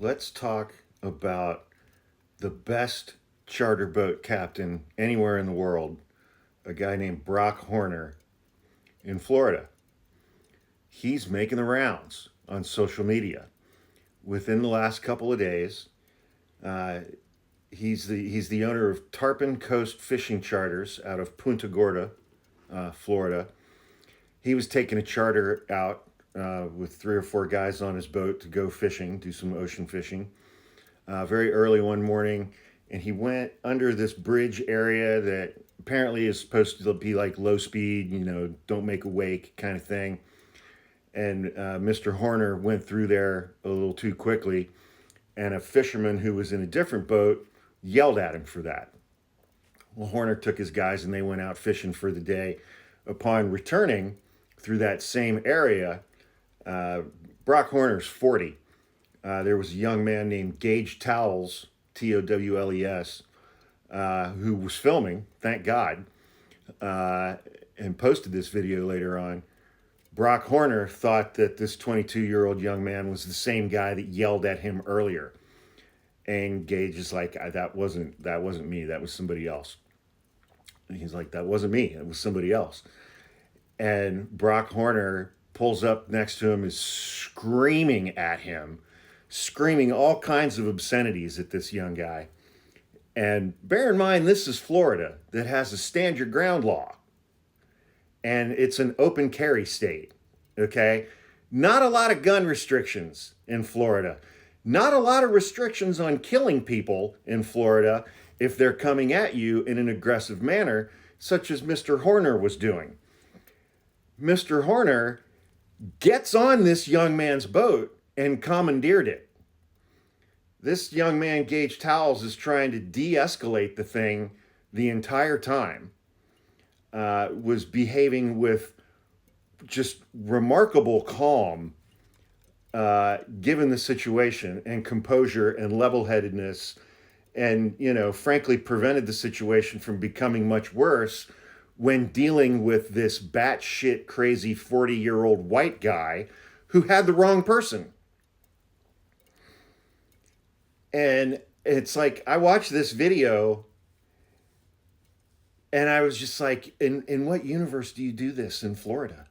let's talk about the best charter boat captain anywhere in the world, a guy named Brock Horner in Florida. He's making the rounds on social media. Within the last couple of days, uh, he's the owner of Tarpon Coast Fishing Charters out of Punta Gorda, Florida. He was taking a charter out with three or four guys on his boat to go fishing, do some ocean fishing, very early one morning, and he went under this bridge area that apparently is supposed to be like low speed, don't make a wake kind of thing. And Mr. Horner went through there a little too quickly, and a fisherman who was in a different boat yelled at him for that. Well, Horner took his guys and they went out fishing for the day. Upon returning through that same area, uh, Brock Horner's 40. There was a young man named Gage Towles, Towles, who was filming, thank God, and posted this video later on. Brock Horner thought that this 22-year-old young man was the same guy that yelled at him earlier. And Gage is like, that wasn't me, that was somebody else. And he's like, that wasn't me, it was somebody else. And Brock Horner pulls up next to him, is screaming at him, screaming all kinds of obscenities at this young guy. And bear in mind, this is Florida that has a stand your ground law. And it's an open carry state, okay? Not a lot of gun restrictions in Florida. Not a lot of restrictions on killing people in Florida if they're coming at you in an aggressive manner, such as Mr. Horner was doing. Mr. Horner gets on this young man's boat and commandeered it. This young man, Gage Towles, is trying to de-escalate the thing the entire time. Was behaving with just remarkable calm, given the situation, and composure and level-headedness, and, frankly, prevented the situation from becoming much worse when dealing with this batshit crazy 40-year-old white guy who had the wrong person. And it's like, I watched this video and I was just like, in what universe do you do this in Florida?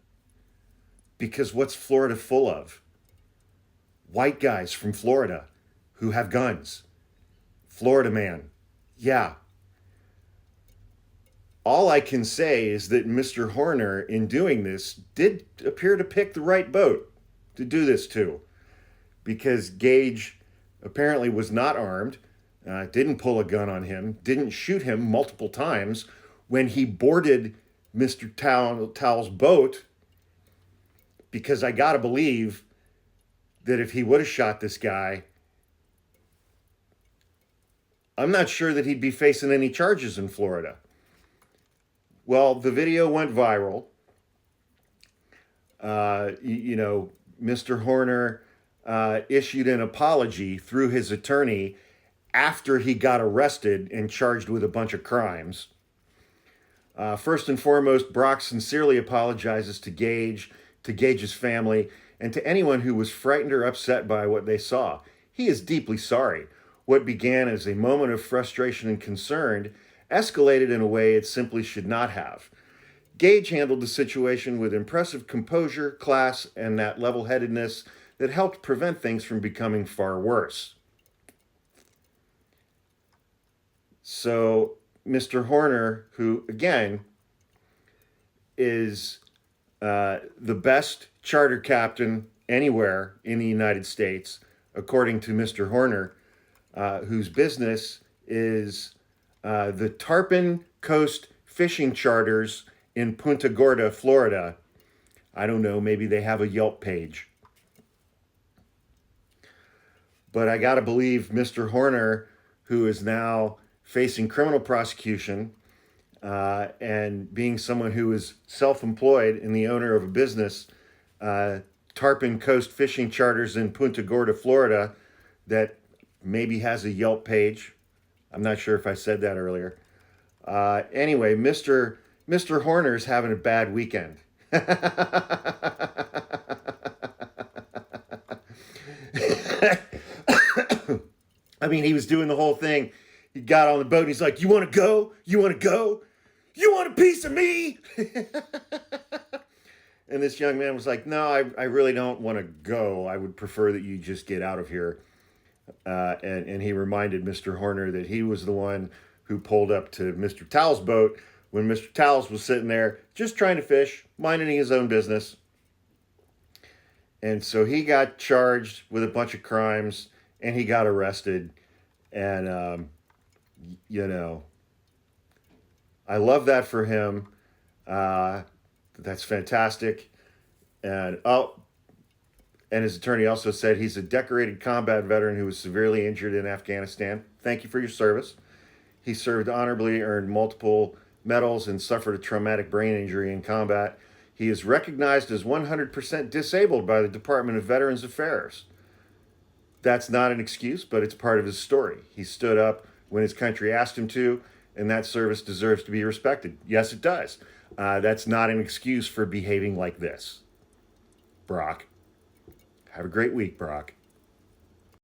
Because what's Florida full of? White guys from Florida who have guns. Florida man. Yeah. All I can say is that Mr. Horner, in doing this, did appear to pick the right boat to do this to. Because Gage apparently was not armed, didn't pull a gun on him, didn't shoot him multiple times when he boarded Mr. Towles' boat, because I gotta believe that if he would have shot this guy, I'm not sure that he'd be facing any charges in Florida. Well, the video went viral. Mr. Horner issued an apology through his attorney after he got arrested and charged with a bunch of crimes. First and foremost, Brock sincerely apologizes to Gage, to Gage's family, and to anyone who was frightened or upset by what they saw. He is deeply sorry. What began as a moment of frustration and concern escalated in a way it simply should not have. Gage handled the situation with impressive composure, class, and that level-headedness that helped prevent things from becoming far worse. So, Mr. Horner, who, again, is the best charter captain anywhere in the United States, according to Mr. Horner, whose business is the Tarpon Coast Fishing Charters in Punta Gorda, Florida. I don't know, maybe they have a Yelp page. But I got to believe Mr. Horner, who is now facing criminal prosecution and being someone who is self-employed and the owner of a business, Tarpon Coast Fishing Charters in Punta Gorda, Florida, that maybe has a Yelp page. I'm not sure if I said that earlier. Anyway, Mr. Horner's having a bad weekend. I mean, he was doing the whole thing. He got on the boat and he's like, "You want to go? You want to go? You want a piece of me?" And this young man was like, "No, I really don't want to go. I would prefer that you just get out of here." And he reminded Mr. Horner that he was the one who pulled up to Mr. Towel's boat when Mr. Towels was sitting there just trying to fish, minding his own business. And so he got charged with a bunch of crimes and he got arrested. And, you know, I love that for him. That's fantastic. And, and his attorney also said he's a decorated combat veteran who was severely injured in Afghanistan. Thank you for your service. He served honorably, earned multiple medals, and suffered a traumatic brain injury in combat. He is recognized as 100% disabled by the Department of Veterans Affairs. That's not an excuse, but it's part of his story. He stood up when his country asked him to, and that service deserves to be respected. Yes, it does. That's not an excuse for behaving like this. Brock. Have a great week, Brock.